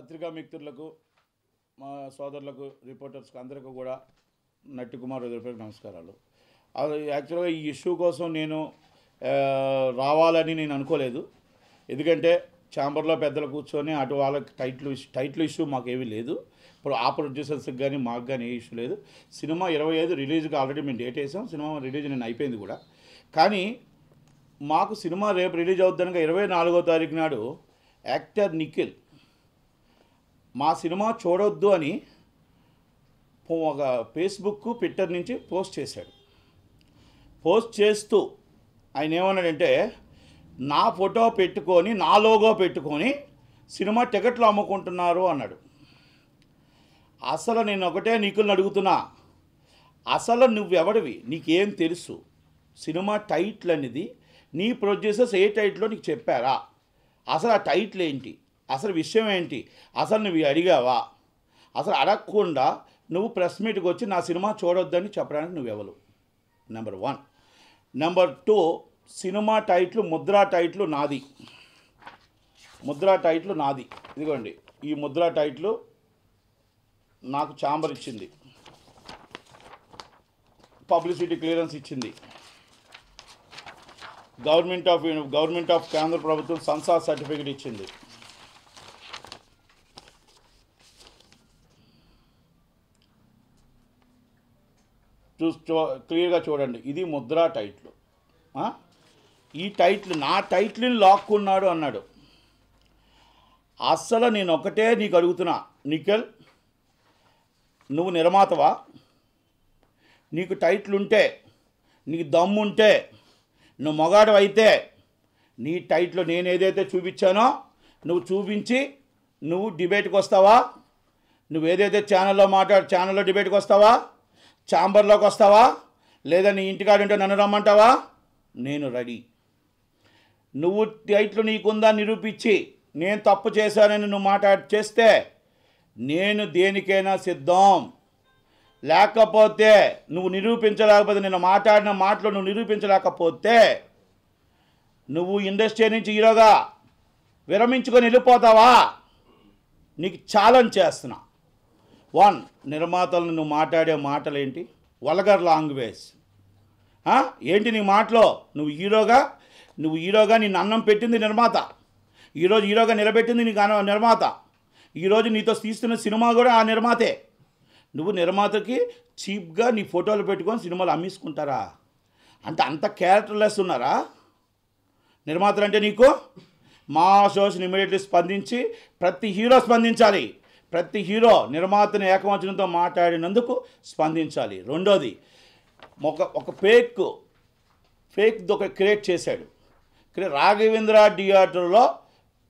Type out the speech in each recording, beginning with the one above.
పత్రికా మిత్రులకు మా సోదరులకు రిపోర్టర్స్కి అందరికీ కూడా నట్టి కుమార్ హృదయపూర్వక నమస్కారాలు. యాక్చువల్గా ఈ ఇష్యూ కోసం నేను రావాలని నేను అనుకోలేదు. ఎందుకంటే ఛాంబర్లో పెద్దలు కూర్చొని అటు వాళ్ళకి టైటిల్ ఇష్యూ మాకేమీ లేదు. ఇప్పుడు ఆ ప్రొడ్యూసర్స్కి కానీ మాకు కానీ ఏ ఇష్యూ లేదు. సినిమా 25 రిలీజ్కి ఆల్రెడీ మేము డేట్ వేసాం. సినిమా రిలీజ్ నేను అయిపోయింది కూడా. కానీ మాకు సినిమా రేపు రిలీజ్ అవుతుందనగా 24వ తారీఖు నాడు యాక్టర్ నిఖిల్ మా సినిమా చూడొద్దు అని ఒక ఫేస్బుక్ ట్విట్టర్ నుంచి పోస్ట్ చేశాడు. పోస్ట్ చేస్తూ ఆయన ఏమన్నాడంటే, నా ఫోటో పెట్టుకొని నా లోగో పెట్టుకొని సినిమా టికెట్లు అమ్ముకుంటున్నారు అన్నాడు. అసలు నేను ఒకటే నిఖిల్ని అడుగుతున్నా, అసలు నువ్వెవడివి? నీకేం తెలుసు? సినిమా టైటిల్ అనేది నీ ప్రొడ్యూసర్స్ ఏ టైటిల్లో నీకు చెప్పారా? అసలు ఆ టైటిల్ ఏంటి? అసలు విషయం ఏంటి? అసలు నువ్వు అడిగావా? అసలు అడగకుండా నువ్వు ప్రెస్ మీట్కి వచ్చి నా సినిమా చూడొద్దని చెప్పడానికి నువ్వెవరు? Number 1. Number 2, cinema title Mudra title నాది. ముద్రా టైటిల్ నాది. ఇదిగోండి, ఈ ముద్రా టైటిల్ నాకు ఛాంబర్ ఇచ్చింది, పబ్లిసిటీ క్లియరెన్స్ ఇచ్చింది, గవర్నమెంట్ ఆఫ్ కేంద్ర ప్రభుత్వం సెన్సార్ సర్టిఫికేట్ ఇచ్చింది. క్లియర్గా చూడండి, ఇది ముద్రా టైటిల్. ఈ టైటిల్ నా టైటిల్ని లాక్కున్నాడు అన్నాడు. అస్సలు నేను ఒకటే నీకు అడుగుతున్నా, నిఖిల్, నువ్వు నిర్మాతవా? నీకు టైటిల్ ఉంటే, నీకు దమ్ముంటే, నువ్వు మొగాడు అయితే నీ టైటిల్ నేను ఏదైతే చూపించానో నువ్వు చూపించి నువ్వు డిబేట్కి వస్తావా? నువ్వు ఏదైతే ఛానల్లో డిబేట్కి వస్తావా? ఛాంబర్లోకి వస్తావా? లేదా నీ ఇంటికాడుంటే నన్ను రమ్మంటావా? నేను రెడీ. నువ్వు టైటిల్ నీకుందా నిరూపించి నేను తప్పు చేశానని నువ్వు చేస్తే నేను దేనికైనా సిద్ధం. లేకపోతే నువ్వు నిరూపించలేకపోతే, నేను మాట్లాడిన మాటలు నువ్వు నిరూపించలేకపోతే నువ్వు ఇండస్ట్రీ నుంచి హీరోగా విరమించుకొని వెళ్ళిపోతావా? నీకు ఛాలెంజ్ చేస్తున్నా. 1, నిర్మాతలను నువ్వు మాట్లాడే మాటలు ఏంటి? వల్గర్ లాంగ్వేజ్ ఏంటి నీ మాటలో? నువ్వు హీరోగా నిన్ను అన్నం పెట్టింది నిర్మాత. ఈరోజు హీరోగా నిలబెట్టింది నీకు నిర్మాత. ఈరోజు నీతో తీస్తున్న సినిమా కూడా ఆ నిర్మాతే. నువ్వు నిర్మాతకి చీప్గా నీ ఫోటోలు పెట్టుకొని సినిమాలు అమ్మేసుకుంటారా? అంటే అంత క్యారెక్టర్లెస్ ఉన్నారా నిర్మాతలు అంటే నీకు? మా షోస్ని ఇమీడియట్లీ స్పందించి ప్రతి హీరో స్పందించాలి. ప్రతి హీరో నిర్మాతని ఏకవచనంతో మాట్లాడినందుకు స్పందించాలి. రెండోది, ఒక ఫేక్ ఒక క్రియేట్ చేశాడు. రాఘవేంద్ర థియేటర్లో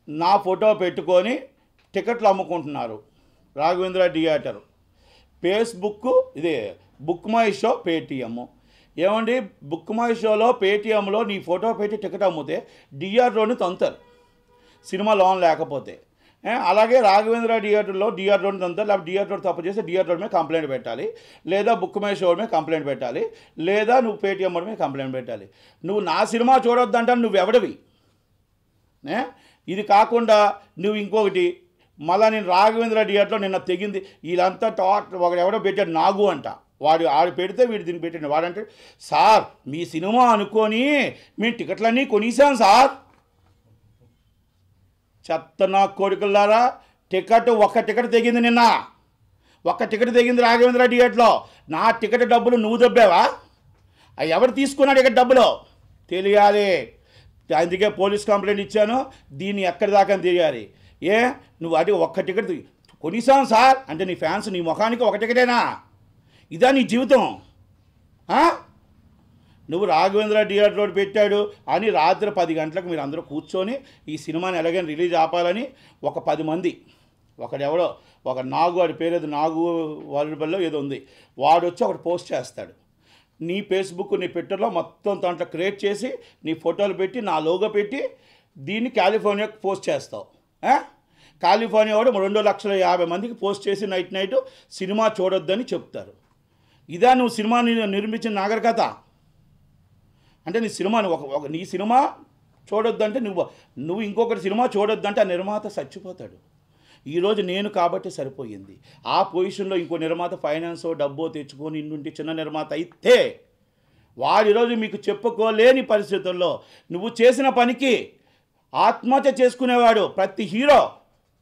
నా ఫోటో పెట్టుకొని టికెట్లు అమ్ముకుంటున్నారు. రాఘవేంద్ర థియేటర్ ఫేస్బుక్, ఇదే బుక్ మై షో, పేటీఎం. ఏమండి, బుక్ మై షోలో పేటీఎంలో నీ ఫోటో పెట్టి టికెట్ అమ్మితే థియేటర్లోని తంతారు సినిమా లోన్ లేకపోతే. అలాగే రాఘవేంద్ర థియేటర్లోని తంతారు. లేకపోతే థియేటర్ తప్పు చేస్తే థియేటర్ మీద కంప్లైంట్ పెట్టాలి, లేదా బుక్ మై షో మీద కంప్లైంట్ పెట్టాలి, లేదా నువ్వు పేటీఎం మీద కంప్లైంట్ పెట్టాలి. నువ్వు నా సినిమా చూడొద్దంటే నువ్వెవడివి? ఇది కాకుండా నువ్వు ఇంకొకటి, మళ్ళీ నేను రాఘవేంద్ర థియేటర్లో నిన్న తెగింది వీళ్ళంతా ఎవడో పెట్టాడు నాగు అంట. ఆడు పెడితే వీడు దీన్ని పెట్టండి. వాడంటే, సార్ మీ సినిమా అనుకొని మేము టికెట్లన్నీ కొనిసాం సార్. చెత్త నా కొడుకులారా, ఒక్క టికెట్ తెగింది నిన్న. ఒక్క టికెట్ తెగింది రాఘవేంద్ర థియేటర్లో. నా టికెట్ డబ్బులు నువ్వు దొబ్బావా? ఎవరు తీసుకున్నాడు టికెట్ డబ్బులు తెలియాలి. అందుకే పోలీస్ కంప్లైంట్ ఇచ్చాను. దీన్ని ఎక్కడి దాకా తెలియాలి. నువ్వు అది ఒక్క టికెట్ కొనిసాం సార్ అంటే నీ ఫ్యాన్స్ నీ ముఖానికి ఒక టికెటేనా? ఇదా నీ జీవితం? నువ్వు రాఘవేంద్ర థియేటర్ పెట్టాడు అని రాత్రి 10 గంటలకు మీరు అందరూ కూర్చొని ఈ సినిమాని ఎలాగైనా రిలీజ్ ఆపాలని ఒక 10 మంది, ఒకడెవడో ఒక నాగు, వాడి పేరేది నాగు వాలిబల్లో ఏదో ఉంది, వాడు వచ్చి ఒకటి పోస్ట్ చేస్తాడు. నీ ఫేస్బుక్ నీ ట్విట్టర్లో మొత్తం దాంట్లో క్రియేట్ చేసి నీ ఫోటోలు పెట్టి నా లోగో పెట్టి దీన్ని కాలిఫోర్నియాకి పోస్ట్ చేస్తావు. కాలిఫోర్నియా వాడు 2,50,000 మందికి పోస్ట్ చేసి నైట్ సినిమా చూడొద్దని చెప్తారు. ఇదా నువ్వు సినిమాని నిర్మించిన నాగరికత? అంటే నీ సినిమా చూడొద్దంటే నువ్వు ఇంకొకటి సినిమా చూడొద్దంటే ఆ నిర్మాత చచ్చిపోతాడు. ఈరోజు నేను కాబట్టి సరిపోయింది. ఆ పొజిషన్లో ఇంకో నిర్మాత ఫైనాన్సో డబ్బో తెచ్చుకొని ఇన్నుంటి చిన్న నిర్మాత అయితే వాడు ఈరోజు మీకు చెప్పుకోలేని పరిస్థితుల్లో నువ్వు చేసిన పనికి ఆత్మహత్య చేసుకునేవాడు. ప్రతి హీరో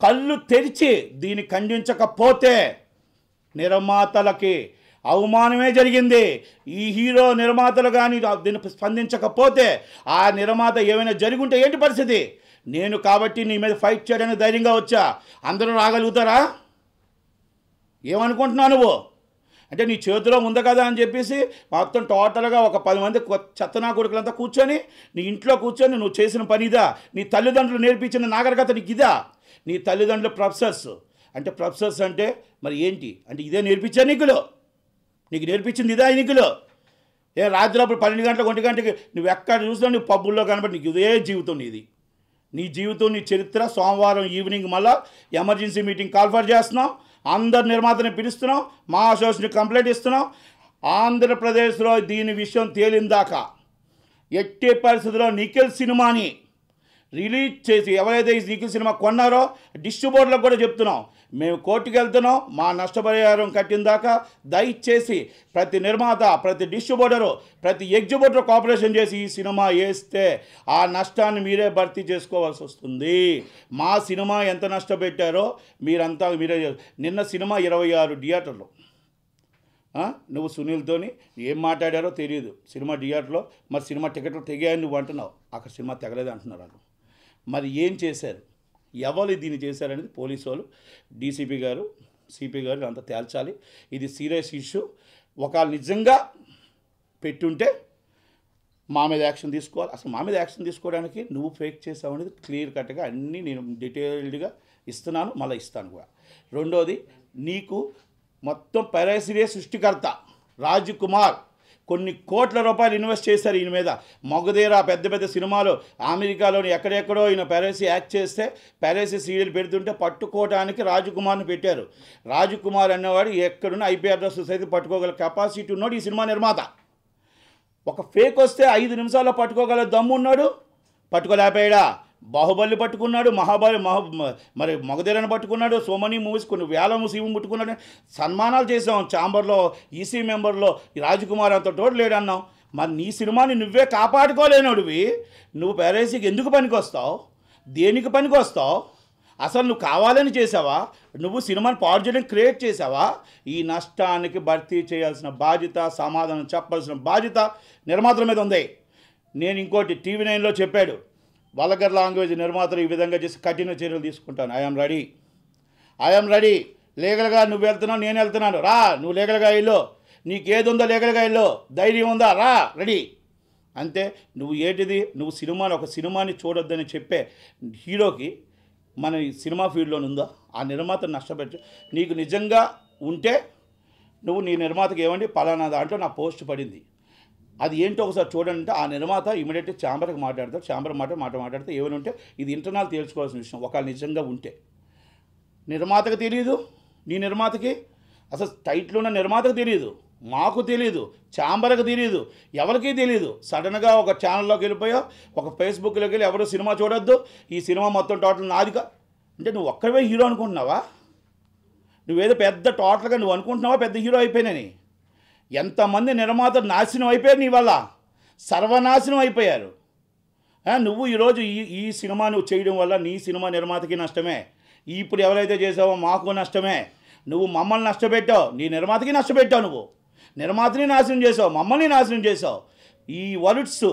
కళ్ళు తెరిచి దీన్ని ఖండించకపోతే నిర్మాతలకి అవమానమే జరిగింది. ఈ హీరో నిర్మాతలు కానీ దీన్ని స్పందించకపోతే ఆ నిర్మాత ఏమైనా జరుగుంటే ఏంటి పరిస్థితి? నేను కాబట్టి నీ మీద ఫైట్ చేయడానికి ధైర్యంగా వచ్చా. అందరూ రాగలుగుతారా? ఏమనుకుంటున్నావు నువ్వు? అంటే నీ చేతిలో ఉంది కదా అని చెప్పేసి మొత్తం టోటల్గా ఒక 10 మంది చెత్తనా కొడుకులంతా కూర్చొని నీ ఇంట్లో కూర్చొని నువ్వు చేసిన పని ఇదా? నీ తల్లిదండ్రులు నేర్పించిన నాగరికత నీకు ఇదా? నీ తల్లిదండ్రులు ప్రొఫెసర్స్ అంటే ప్రొఫెసర్స్ అంటే మరి ఏంటి అంటే ఇదే నేర్పించా నీకు నేర్పించింది ఇదా ఎన్నికలు? రాత్రి అప్పుడు 12 గంటలకు 1 గంటకి నువ్వు ఎక్కడ చూసినా నువ్వు పబ్బుల్లో కనబడి నీకు ఇదే జీవితం నీది. నీ జీవితం నీ చరిత్ర. సోమవారం ఈవినింగ్ మళ్ళీ ఎమర్జెన్సీ మీటింగ్ కాల్ఫర్ చేస్తున్నాం. అందరు నిర్మాతని పిలుస్తున్నాం. మా అసోసియేషన్ కంప్లైంట్ ఇస్తున్నాం. ఆంధ్రప్రదేశ్లో దీని విషయం తేలిందాకా ఎట్టి పరిస్థితుల్లో నిఖిల్ సినిమాని రిలీజ్ చేసి ఎవరైతే ఈ నిఖిల్ సినిమా కొన్నారో డిస్ట్రిబ్యూటర్లకు కూడా చెప్తున్నాం, మేము కోర్టుకు వెళ్తున్నాం. మా నష్టపరిహారం కట్టిన దాకా దయచేసి ప్రతి నిర్మాత, ప్రతి డిస్ట్రిబ్యూటరు, ప్రతి ఎగ్జిబ్యూటర్ కోఆపరేషన్ చేసి ఈ సినిమా వేస్తే ఆ నష్టాన్ని మీరే భర్తీ చేసుకోవాల్సి వస్తుంది. మా సినిమా ఎంత నష్టపెట్టారో మీరే. నిన్న సినిమా 26 థియేటర్లు. నువ్వు సునీల్తోని ఏం మాట్లాడారో తెలియదు సినిమా థియేటర్లో. మరి సినిమా టికెట్లు తెగాయని నువ్వు అంటున్నావు, అక్కడ సినిమా తెగలేదు అంటున్నారు వాళ్ళు. మరి ఏం చేశారు? ఎవరు దీన్ని చేశారనేది పోలీసు వాళ్ళు, డీసీపీ గారు, సిపి గారు అంతా తేల్చాలి. ఇది సీరియస్ ఇష్యూ. ఒకవేళ నిజంగా పెట్టుంటే మా మీద యాక్షన్ తీసుకోవాలి. అసలు మా మీద యాక్షన్ తీసుకోవడానికి నువ్వు ఫేక్ చేసావు అనేది క్లియర్ కట్గా అన్నీ నేను డీటెయిల్డ్గా ఇస్తున్నాను, మళ్ళీ ఇస్తాను కూడా. రెండోది, నీకు మొత్తం పైరసీ సృష్టికర్త రాజ్ కుమార్ కొన్ని కోట్ల రూపాయలు ఇన్వెస్ట్ చేశారు ఈయన మీద. మొగదేరా పెద్ద పెద్ద సినిమాలు అమెరికాలోని ఎక్కడెక్కడో ఈయన పైరసీ యాక్ట్ చేస్తే పైరసీ సీరియల్ పెడుతుంటే పట్టుకోవడానికి రాజకుమార్ని పెట్టారు. రాజకుమార్ అన్నవాడు ఎక్కడున్న ఐపీ అడ్రస్ సైతం పట్టుకోగల కెపాసిటీ ఉన్నాడు ఈ సినిమా నిర్మాత. ఒక ఫేక్ వస్తే 5 నిమిషాల్లో పట్టుకోగల దమ్ము ఉన్నాడు, పట్టుకోలేకపోయాడా? బాహుబలి పట్టుకున్నాడు, మరి మగధీరను పట్టుకున్నాడు, సో మెనీ మూవీస్, కొన్ని వేల మూవీస్ పట్టుకున్నాడు. సన్మానాలు చేసాం ఛాంబర్లో, ఈసీ మెంబర్లో. ఈ రాజకుమార్ అంత తోడు లేడన్నాం. మరి నీ సినిమాని నువ్వే కాపాడుకోలేనోడివి నువ్వు పైరసీకి ఎందుకు పనికొస్తావు? దేనికి పనికొస్తావు? అసలు నువ్వు కావాలని చేసావా? నువ్వు సినిమాని పాడు చేయడం క్రియేట్ చేసావా? ఈ నష్టానికి భర్తీ చేయాల్సిన బాధ్యత, సమాధానం చెప్పాల్సిన బాధ్యత నిర్మాతల మీద ఉంది. నేను ఇంకోటి TV9లో చెప్పాడు, వల్గర్ లాంగ్వేజ్ నిర్మాతలు ఈ విధంగా చేసి కఠిన చర్యలు తీసుకుంటాను. I'm ready. లీగల్గా నువ్వు వెళ్తున్నావు, నేను వెళ్తున్నాను. రా, నువ్వు లీగల్గా వెళ్ళు. నీకేది ఉందో లీగల్గా వెళ్ళు. ధైర్యం ఉందా? రా, రెడీ. అంతే. నువ్వు ఏంటిది? నువ్వు ఒక సినిమాని చూడొద్దని చెప్పే హీరోకి మన సినిమా ఫీల్డ్లోనే ఉందా? ఆ నిర్మాతను నష్టపెట్టు. నీకు నిజంగా ఉంటే నువ్వు నీ నిర్మాతకి ఏమండి పలానా దాంట్లో నా పోస్ట్ పడింది, అది ఏంటో ఒకసారి చూడండి అంటే ఆ నిర్మాత ఇమీడియట్గా ఛాంబర్కి మాట్లాడతారు. ఛాంబర్ మాట్లాడితే ఏమైనా ఉంటే ఇది ఇంటర్నల్ తేల్చుకోవాల్సిన విషయం. ఒకవేళ నిజంగా ఉంటే నిర్మాతకు తెలియదు, నీ నిర్మాతకి అసలు టైటిల్ ఉన్న నిర్మాతకు తెలియదు, మాకు తెలియదు, ఛాంబర్కి తెలియదు, ఎవరికీ తెలియదు. సడన్గా ఒక ఛానల్లోకి వెళ్ళిపోయావు, ఒక ఫేస్బుక్లోకి వెళ్ళి ఎవరు సినిమా చూడొద్దు, ఈ సినిమా మొత్తం టోటల్ నాదిగా అంటే నువ్వు ఒక్కడే హీరో అనుకుంటున్నావా? నువ్వేదో పెద్ద టోటల్గా నువ్వు అనుకుంటున్నావా పెద్ద హీరో అయిపోయినని? ఎంతమంది నిర్మాతలు నాశనం అయిపోయారు నీ వల్ల, సర్వనాశనం అయిపోయారు. నువ్వు ఈరోజు ఈ సినిమా నువ్వు చేయడం వల్ల నీ సినిమా నిర్మాతకి నష్టమే. ఇప్పుడు ఎవరైతే చేసావో మాకు నష్టమే. నువ్వు మమ్మల్ని నష్టపెట్టావు, నీ నిర్మాతకి నష్టపెట్టావు. నువ్వు నిర్మాతని నాశనం చేసావు, మమ్మల్ని నాశనం చేసావు. ఈ వర్డ్స్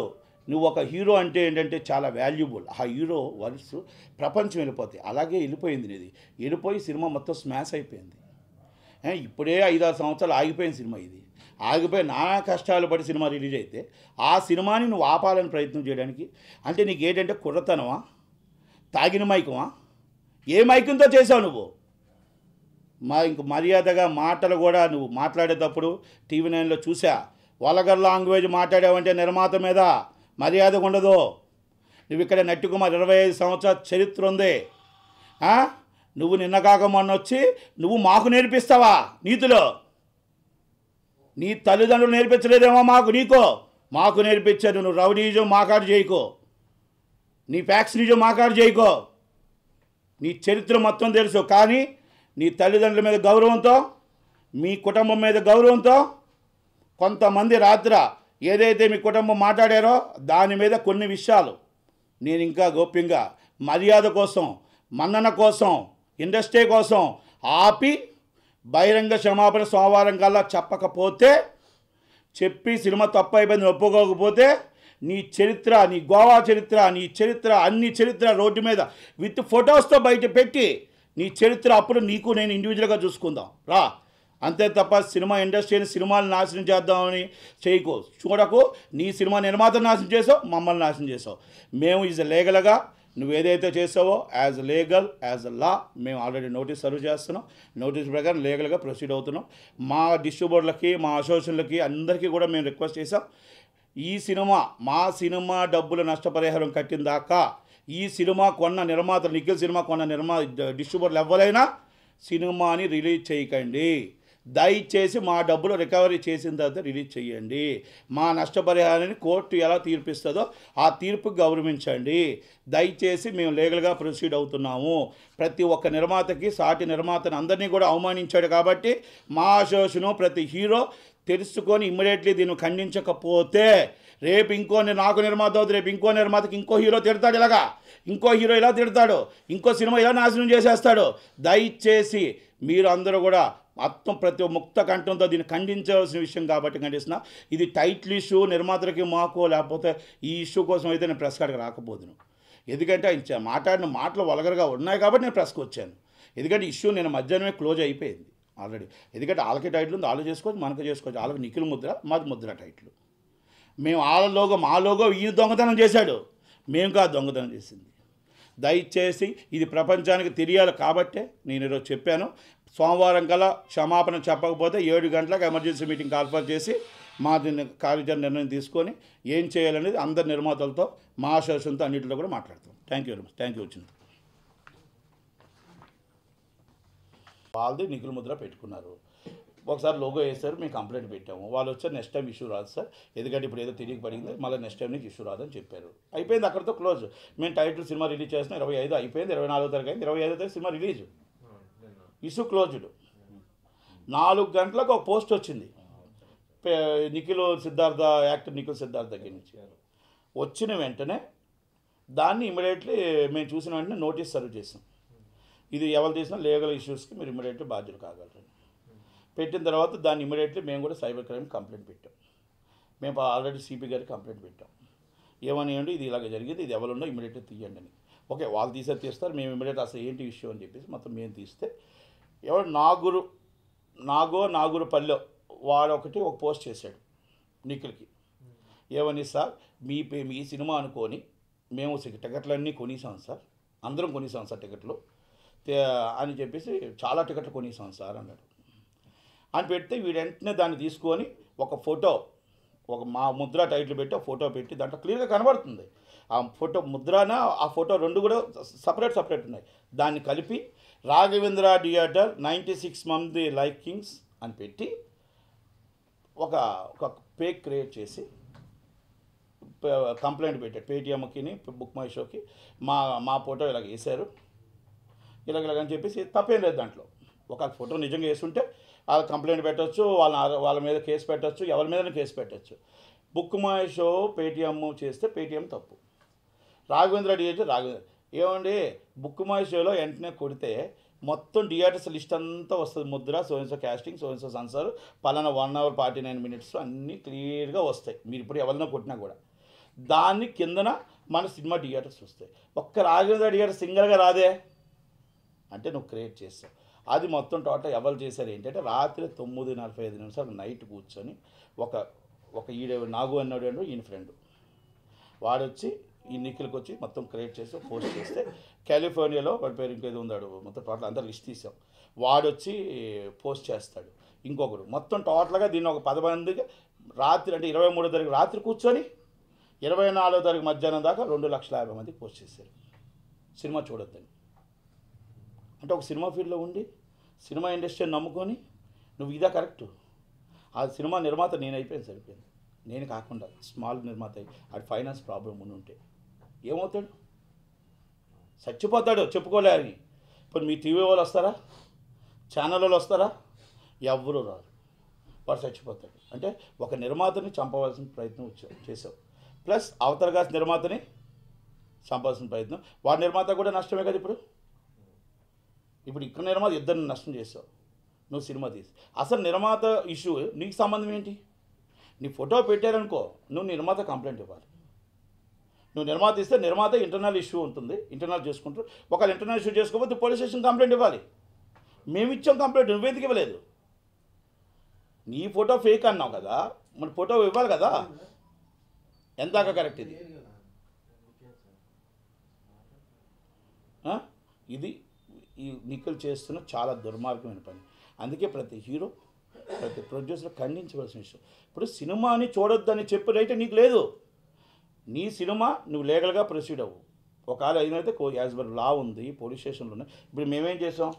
నువ్వు ఒక హీరో అంటే ఏంటంటే చాలా వాల్యుబుల్. ఆ హీరో వర్డ్స్ ప్రపంచం వెళ్ళిపోతాయి. అలాగే వెళ్ళిపోయింది నీది. వెళ్ళిపోయి సినిమా మొత్తం స్మాష్ అయిపోయింది. ఇప్పుడే 5-6 సంవత్సరాలు ఆగిపోయిన సినిమా ఇది. ఆగిపోయి నానా కష్టాలు పడి సినిమా రిలీజ్ అయితే ఆ సినిమాని నువ్వు ఆపాలని ప్రయత్నం చేయడానికి అంటే నీకు ఏంటంటే కుర్రతనమా, తాగిన మైకమా? ఏ మైకంతో చేసావు నువ్వు? ఇంక మర్యాదగా మాటలు కూడా నువ్వు మాట్లాడేటప్పుడు TV9లో చూసా, వల్గర్ లాంగ్వేజ్ మాట్లాడావంటే నిర్మాత మీద మర్యాద ఉండదు. నువ్వు ఇక్కడ నట్టికుమార్ 25 సంవత్సరాల చరిత్ర ఉంది. నువ్వు నిన్న కాక మొన్న వచ్చి నువ్వు మాకు నేర్పిస్తావా నీతిలో? నీ తల్లిదండ్రులు నేర్పించలేదేమో మాకు నేర్పించారు. నువ్వు రౌడీజం మాకాడు చేయకో, నీ ఫ్యాక్స్ నిజం మాకాడు చేయకో. నీ చరిత్ర మొత్తం తెలుసు. కానీ నీ తల్లిదండ్రుల మీద గౌరవంతో, మీ కుటుంబం మీద గౌరవంతో కొంతమంది రాత్ర ఏదైతే మీ కుటుంబం మాట్లాడారో దాని మీద కొన్ని విషయాలు నేను ఇంకా గోప్యంగా మర్యాద కోసం, మన్నన కోసం, ఇండస్ట్రీ కోసం ఆపి బహిరంగ క్షమాపణ సోమవారం కల్లా చెప్పకపోతే, చెప్పి సినిమా తప్పు అయిపోయింది ఒప్పుకోకపోతే నీ చరిత్ర, నీ గోవా చరిత్ర, నీ చరిత్ర, అన్ని చరిత్ర రోడ్డు మీద విత్ ఫొటోస్తో బయట పెట్టి నీ చరిత్ర అప్పుడు నీకు నేను ఇండివిజువల్గా చూసుకుందాం రా. అంతే తప్ప సినిమా ఇండస్ట్రీని సినిమాలు నాశనం చేద్దామని చేయకు, చూడకు. నీ సినిమా నిర్మాత నాశనం చేసావు, మమ్మల్ని నాశనం చేసావు. మేము ఈజ్ లీగల్గా నువ్వు ఏదైతే చేసావో యాజ్ లీగల్, యాజ్ లా మేము ఆల్రెడీ నోటీస్ సర్వ్ చేస్తున్నాం. నోటీస్ ప్రకారం లీగల్గా ప్రొసీడ్ అవుతున్నాం. మా డిస్ట్రిబ్యూటర్లకి, మా అసోసియేషన్లకి అందరికీ కూడా మేము రిక్వెస్ట్ చేసాం, ఈ సినిమా మా సినిమా డబ్బులు నష్టపరిహారం కట్టిన దాకా ఈ సినిమా కొన్న నిర్మాతలు, నిఖిల్ సినిమా కొన్న డిస్ట్రిబ్యూటర్లు ఎవరైనా సినిమాని రిలీజ్ చేయకండి. దయచేసి మా డబ్బులు రికవరీ చేసిన తర్వాత రిలీజ్ చేయండి. మా నష్టపరిహారాన్ని కోర్టు ఎలా తీర్పిస్తుందో ఆ తీర్పుకి గౌరవించండి. దయచేసి మేము లీగల్గా ప్రొసీడ్ అవుతున్నాము. ప్రతి ఒక్క నిర్మాతకి, సాటి నిర్మాతని అందరినీ కూడా అవమానించాడు కాబట్టి మా అసోసియేషను ప్రతి హీరో తెలుసుకొని ఇమ్మీడియట్లీ దీన్ని ఖండించకపోతే రేపు నాకు నిర్మాత అవుతుంది, రేపు ఇంకో నిర్మాతకి ఇంకో హీరో తిడతాడు, ఇలాగా ఇంకో హీరో ఇలా తిడతాడు, ఇంకో సినిమా ఇలా నాశనం చేసేస్తాడు. దయచేసి మీరు అందరూ కూడా మొత్తం ప్రతి ముక్త కంఠంతో దీన్ని ఖండించవలసిన విషయం కాబట్టి ఖండిస్తున్నా. ఇది టైటిల్ ఇష్యూ నిర్మాతలకి మాకు, లేకపోతే ఈ ఇష్యూ కోసం అయితే నేను ప్రెస్ కార్డ్కి రాకపోదును. ఎందుకంటే ఆయన మాట్లాడిన మాటలు వల్గర్గా ఉన్నాయి కాబట్టి నేను ప్రెస్కి వచ్చాను. ఎందుకంటే ఇష్యూ నేను మధ్యాహ్నమే క్లోజ్ అయిపోయింది ఆల్రెడీ. ఎందుకంటే వాళ్ళకి టైటిల్ ఉంది, వాళ్ళు చేసుకోవచ్చు, మనకు చేసుకోవచ్చు. వాళ్ళకి నిఖిల్ ముద్ర, మాది ముద్ర టైటిల్. మేము మా లోగో ఈయన దొంగతనం చేశాడు, మేము కాదు దొంగతనం చేసింది. దయచేసి ఇది ప్రపంచానికి తెలియాలి కాబట్టే నేను ఈరోజు చెప్పాను. సోమవారం కల్లా క్షమాపణ చెప్పకపోతే 7 గంటలకు ఎమర్జెన్సీ మీటింగ్ కాల్ఫర్ చేసి మా కార్యాచరణ నిర్ణయం తీసుకొని ఏం చేయాలనేది అందరి నిర్మాతలతో, మా అసోసియేషన్తో అన్నింటిలో కూడా మాట్లాడతాం. Thank you very much. Thank you. వచ్చింది వాళ్ళది నిఖిల్ ముద్ర పెట్టుకున్నారు. ఒకసారి లోగో వేస్తారు, మేము కంప్లైంట్ పెట్టాము. వాళ్ళు వచ్చారు, నెక్స్ట్ టైం ఇష్యూ రాదు సార్, ఎందుకంటే ఇప్పుడు ఏదో తిరిగి పడింది, మళ్ళీ నెక్స్ట్ టైం నీకు ఇష్యూ రాదని చెప్పారు. అయిపోయింది, అక్కడితో క్లోజ్. మేము టైటిల్ సినిమా రిలీజ్ చేస్తున్నాం, 25 అయిపోయింది, 24వ తారీఖు అయింది, 25వ తారీఖు సినిమా రిలీజ్, ఇష్యూ క్లోజ్డ్. 4 గంటలకు ఒక పోస్ట్ వచ్చింది నిఖిల్ సిద్ధార్థ, యాక్టర్ నిఖిల్ సిద్ధార్థ దగ్గర నుంచి. వచ్చిన వెంటనే దాన్ని ఇమ్మీడియట్లీ మేము చూసిన వెంటనే నోటీస్ సర్వ్ చేసాం. ఇది ఎవరు చేసినా లీగల్ ఇష్యూస్కి మీరు ఇమ్మీడియట్లీ బాధ్యులు కాగలరు. పెట్టిన తర్వాత దాన్ని ఇమ్మీడియట్లీ మేము కూడా సైబర్ క్రైమ్ కంప్లైంట్ పెట్టాం. మేము ఆల్రెడీ సిపి గారికి కంప్లైంట్ పెట్టాం. ఏమనివ్వండి, ఇది ఇలాగ జరిగింది, ఇది ఎవరున్నా ఇమ్మీడియట్లీ తీయండి అని. ఓకే, వాళ్ళు తీస్తారు, మేము ఇమ్మీడియట్ అసలు ఏంటి ఇష్యూ అని చెప్పేసి మొత్తం మేము తీస్తే, ఎవరు నాగూరుపల్లె వాడు ఒక పోస్ట్ చేశాడు నిఖిల్కి. ఏమని, సార్ మీ సినిమా అనుకొని మేము టికెట్లన్నీ కొనేసాం సార్, అందరం కొనేసాం సార్ టికెట్లు అని చెప్పేసి, చాలా టికెట్లు కొనేసాం సార్ అన్నాడు. అని పెడితే వీడు వెంటనే దాన్ని తీసుకొని ఒక ఫోటో, మా ముద్ర టైటిల్ పెట్టి ఫోటో పెట్టి దాంట్లో క్లియర్గా కనబడుతుంది ఆ ఫోటో ముద్రన, ఆ ఫోటో రెండు కూడా సపరేట్ ఉన్నాయి. దాన్ని కలిపి రాఘవేంద్ర థియేటర్ 96 మంది లైకింగ్స్ అని పెట్టి ఒక పేజ్ క్రియేట్ చేసి కంప్లైంట్ పెట్టాడు పేటిఎంకి, బుక్ మై షోకి. మా ఫోటో ఇలాగ వేశారు, ఇలాగని చెప్పేసి తప్పేం లేదు దాంట్లో. ఒక ఫోటో నిజంగా వేస్తుంటే వాళ్ళు కంప్లైంట్ పెట్టచ్చు, వాళ్ళ మీద కేసు పెట్టచ్చు, ఎవరి మీద కేసు పెట్టచ్చు. బుక్ మై షో పేటిఎం చేస్తే పేటిఎం తప్పు, రాఘవేంద్ర థియేటర్ ఏమండి బుక్ మై షోలో వెంటనే కొడితే మొత్తం థియేటర్స్ లిస్ట్ అంతా వస్తుంది. ముద్ర, సోయన్సో క్యాస్టింగ్, సోయన్సో సెన్సార్, పలానా 1 hour 49 minutes అన్నీ క్లియర్గా వస్తాయి. మీరు ఇప్పుడు ఎవరినో కొట్టినా కూడా దాన్ని కిందన మన సినిమా థియేటర్స్ వస్తాయి. ఒక్క రాఘవేంద్ర థియేటర్ సింగల్గా రాదే అంటే నువ్వు క్రియేట్ చేస్తావు. అది మొత్తం టోటల్ ఎవరు చేశారు ఏంటంటే, రాత్రి 9:45 నైట్ కూర్చొని ఒక నాగు అన్నాడు ఈయన ఫ్రెండ్ వాడొచ్చి ఈ నిఖిల్కి వచ్చి మొత్తం క్రియేట్ చేసి పోస్ట్ చేస్తే, కాలిఫోర్నియాలో వాడి పేరు ఇంకేదో ఉన్నాడు, మొత్తం టోటల్ అంతా లిస్ట్ తీసాం. వాడొచ్చి పోస్ట్ చేస్తాడు, ఇంకొకడు మొత్తం టోటల్గా దీన్ని ఒక 10 మందికి రాత్రి, అంటే 23వ తారీఖు రాత్రి కూర్చొని 24వ తారీఖు మధ్యాహ్నం దాకా 2,50,000 మందికి పోస్ట్ చేశారు సినిమా చూడొద్దని. అంటే ఒక సినిమా ఫీల్డ్లో ఉండి సినిమా ఇండస్ట్రీని నమ్ముకొని నువ్వు ఇదా కరెక్టు. ఆ సినిమా నిర్మాత నేను అయిపోయింది, సరిపోయింది. నేను కాకుండా స్మాల్ నిర్మాత అయ్యి అది ఫైనాన్స్ ప్రాబ్లం ఉండి ఉంటే ఏమవుతాడు, చచ్చిపోతాడు చెప్పుకోలేని. కొన్ని మీ టీవీ వాళ్ళు వస్తారా, ఛానల్ వాళ్ళు వస్తారా? ఎవ్వరూ రారు. వాడు చచ్చిపోతాడు. అంటే ఒక నిర్మాతని చంపవలసిన ప్రయత్నం చేసావు, ప్లస్ అవతరగా నిర్మాతని చంపాల్సిన ప్రయత్నం. వాడి నిర్మాత కూడా నష్టమే కదా. ఇప్పుడు ఇక్కడ నిర్మాత ఇద్దరిని నష్టం చేసావు నువ్వు సినిమా తీసి. అసలు నిర్మాత ఇష్యూ నీకు సంబంధం ఏంటి? నీ ఫోటో పెట్టారనుకో, నువ్వు నిర్మాత కంప్లైంట్ ఇవ్వాలి. నువ్వు నిర్మాత ఇస్తే నిర్మాత ఇంటర్నల్ ఇష్యూ ఉంటుంది, ఇంటర్నల్ చేసుకుంటారు. ఒకవేళ ఇంటర్నల్ ఇష్యూ చేసుకోకపోతే పోలీస్ స్టేషన్ కంప్లైంట్ ఇవ్వాలి. మేము ఇచ్చాం కంప్లైంట్, నువ్వెందుకు ఇవ్వలేదు? నీ ఫోటో ఫేక్ అన్నావు కదా, మరి ఫోటో ఇవ్వాలి కదా. ఎందాక కరెక్ట్ ఇది? ఇది ఈ నిఖిల్ చేస్తున్న చాలా దుర్మార్గమైన పని. అందుకే ప్రతి హీరో, ప్రతి ప్రొడ్యూసర్ ఖండించవలసిన విషయం. ఇప్పుడు సినిమాని చూడొద్దని చెప్పి రైట్ నీకు లేదు. నీ సినిమా నువ్వు లీగల్గా ప్రొసీడ్ అవ్వు. ఒకవేళ అయినైతే యాజ్ పర్ లా ఉంది, పోలీస్ స్టేషన్లో ఉన్నాయి. ఇప్పుడు మేమేం చేసాం,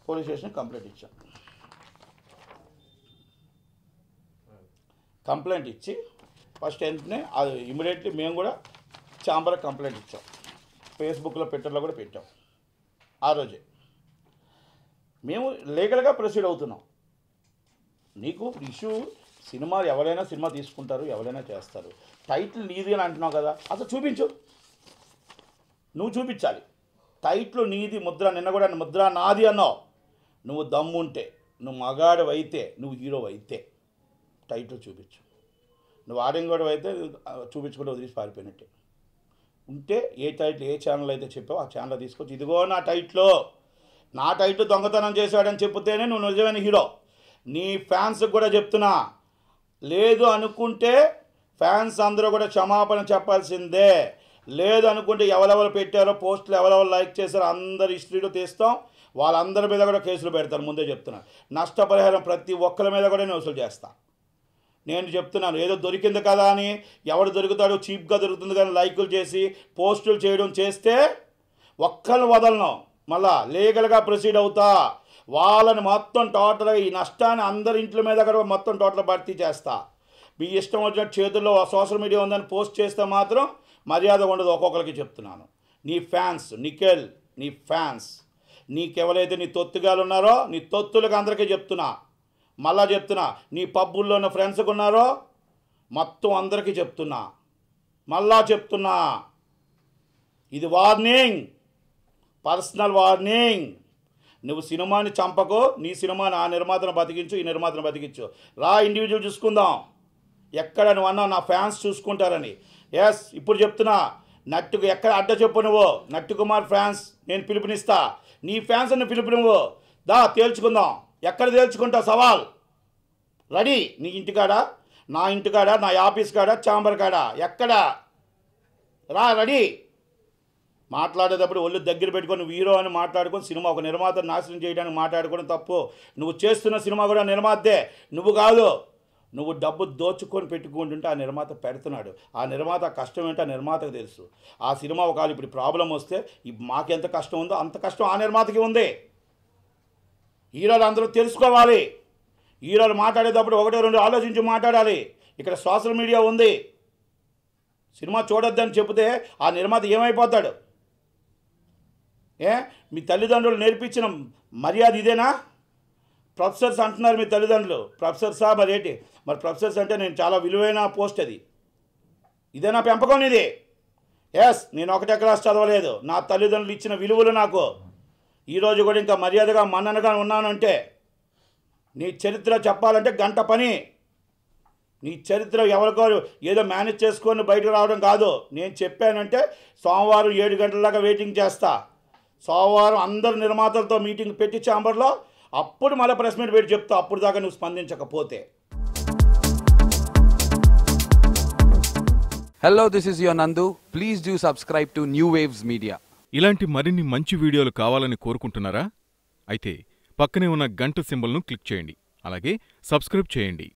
పోలీస్ స్టేషన్ కంప్లైంట్ ఇచ్చాం. కంప్లైంట్ ఇచ్చి ఫస్ట్ వెంటనే అది ఇమీడియట్లీ మేము కూడా ఛాంబర్కి కంప్లైంట్ ఇచ్చాం. ఫేస్బుక్లో ట్విట్టర్లో కూడా పెట్టాం. ఆ రోజే మేము లీగల్గా ప్రొసీడ్ అవుతున్నాం. నీకు ఇష్యూ సినిమా ఎవరైనా సినిమా తీసుకుంటారు, ఎవరైనా చేస్తారు. టైటిల్ నీది అని అంటున్నావు కదా, అసలు చూపించు. నువ్వు చూపించాలి. టైటిల్ నీది, ముద్ర నిన్న కూడా ముద్ర నాది అన్నావు. నువ్వు దమ్ముంటే, నువ్వు మగాడు అయితే, నువ్వు హీరో అయితే టైటిల్ చూపించు. నువ్వు ఆడింగోడు అయితే చూపించుకుంటే వదిలేసి పారిపోయినట్టే. ఉంటే ఏ టైటిల్ ఏ ఛానల్ అయితే చెప్పావో ఆ ఛానల్ తీసుకొచ్చి ఇదిగో నా టైటిల్ దొంగతనం చేశాడని చెప్తేనే నువ్వు నిజమైన హీరో. నీ ఫ్యాన్స్కి కూడా చెప్తున్నా, లేదు అనుకుంటే ఫ్యాన్స్ అందరూ కూడా క్షమాపణ చెప్పాల్సిందే. లేదు అనుకుంటే ఎవరెవరు పెట్టారో పోస్టులు ఎవరెవరు లైక్ చేశారో అందరు హిస్టరీలో తీస్తాం. వాళ్ళందరి మీద కూడా కేసులు పెడతారు. ముందే చెప్తున్నా, నష్టపరిహారం ప్రతి ఒక్కరి మీద కూడా నేను వసూలు చేస్తా. నేను చెప్తున్నాను, ఏదో దొరికింది కదా అని ఎవడు దొరుకుతాడో చీప్గా దొరుకుతుంది కానీ లైకులు చేసి పోస్టులు చేయడం చేస్తే ఒక్కరిని వదలను. మళ్ళా లీగల్గా ప్రొసీడ్ అవుతా. వాళ్ళని మొత్తం టోటల్గా ఈ నష్టాన్ని అందరి ఇంట్ల మీద కూడా మొత్తం టోటల్ భర్తీ చేస్తా. మీ ఇష్టం వచ్చినట్టు చేతుల్లో సోషల్ మీడియా ఉందని పోస్ట్ చేస్తే మాత్రం మర్యాద ఉండదు. ఒక్కొక్కరికి చెప్తున్నాను. నీ ఫ్యాన్స్ నిఖిల్, నీ ఫ్యాన్స్, నీకెవరైతే నీ తొత్తుగాలు ఉన్నారో నీ తొత్తులకు అందరికీ చెప్తున్నా. మళ్ళా చెప్తున్నా, నీ పబ్బుల్లో ఉన్న ఫ్రెండ్స్కి ఉన్నారో మొత్తం అందరికీ చెప్తున్నా. మళ్ళా చెప్తున్నా, ఇది వార్నింగ్, పర్సనల్ వార్నింగ్. నువ్వు సినిమాని చంపకు. నీ సినిమాని ఆ నిర్మాతను బతికించు, ఈ నిర్మాతను బతికించు. రా ఇండివిజువల్ చూసుకుందాం. ఎక్కడ నువ్వు అన్నావు నా ఫ్యాన్స్ చూసుకుంటారని. ఎస్, ఇప్పుడు చెప్తున్నా, నట్టుకు ఎక్కడ అడ్డ చెప్పు. నువ్వు నట్టు కుమార్ ఫ్యాన్స్ నేను పిలుపునిస్తా. నీ ఫ్యాన్స్ నువ్వు పిలుపు. నువ్వు దా తేల్చుకుందాం. ఎక్కడ తేల్చుకుంటావు? సవాల్ రెడీ. నీ ఇంటికాడ, నా ఇంటికాడ, నా ఆఫీస్ కాడ, ఛాంబర్ కాడ, ఎక్కడ రా రెడీ. మాట్లాడేటప్పుడు ఒళ్ళు దగ్గర పెట్టుకొని హీరో అని మాట్లాడుకొని సినిమా ఒక నిర్మాత నాశనం చేయడానికి మాట్లాడుకోవడం తప్పు. నువ్వు చేస్తున్న సినిమా కూడా నిర్మాతే, నువ్వు కాదు. నువ్వు డబ్బు దోచుకొని పెట్టుకుంటుంటే ఆ నిర్మాత పెడుతున్నాడు. ఆ నిర్మాత కష్టం ఏంటో ఆ నిర్మాతకు తెలుసు. ఆ సినిమా ఒకవేళ ఇప్పుడు ప్రాబ్లం వస్తే మాకెంత కష్టం ఉందో అంత కష్టం ఆ నిర్మాతకి ఉంది. హీరోలు అందరూ తెలుసుకోవాలి. హీరోలు మాట్లాడేటప్పుడు ఒకటో రెండు ఆలోచించి మాట్లాడాలి. ఇక్కడ సోషల్ మీడియా ఉంది. సినిమా చూడొద్దని చెబితే ఆ నిర్మాత ఏమైపోతాడు? మీ తల్లిదండ్రులు నేర్పించిన మర్యాద ఇదేనా? ప్రొఫెసర్స్ అంటున్నారు మీ తల్లిదండ్రులు. ప్రొఫెసర్సా మరి ఏంటి? మరి ప్రొఫెసర్స్ అంటే నేను చాలా విలువైన పోస్ట్. అది ఇదేనా పెంపకం ఇది? ఎస్, నేను ఒకటే క్లాస్ చదవలేదు. నా తల్లిదండ్రులు ఇచ్చిన విలువలు నాకు ఈరోజు కూడా ఇంకా మర్యాదగా మన్ననగా ఉన్నానంటే. నీ చరిత్ర చెప్పాలంటే గంట పని. నీ చరిత్ర ఎవరికో ఏదో మేనేజ్ చేసుకొని బయటకు రావడం కాదు. నేను చెప్పానంటే సోమవారం 7 గంటల దాకా వెయిటింగ్ చేస్తా. సోమవారం అందరు నిర్మాతలతో మీటింగ్ పెట్టి ఛాంబర్లో, అప్పుడు మళ్ళీ ప్రెస్ మీట్ పెట్టి చెప్తా. అప్పుడు దాకా నువ్వు స్పందించకపోతే. Hello, this is your Nandu. Please do subscribe to New Waves Media. ఇలాంటి మరిన్ని మంచి వీడియోలు కావాలని కోరుకుంటున్నారా? అయితే పక్కనే ఉన్న గంట సింబల్ను క్లిక్ చేయండి. అలాగే సబ్స్క్రైబ్ చేయండి.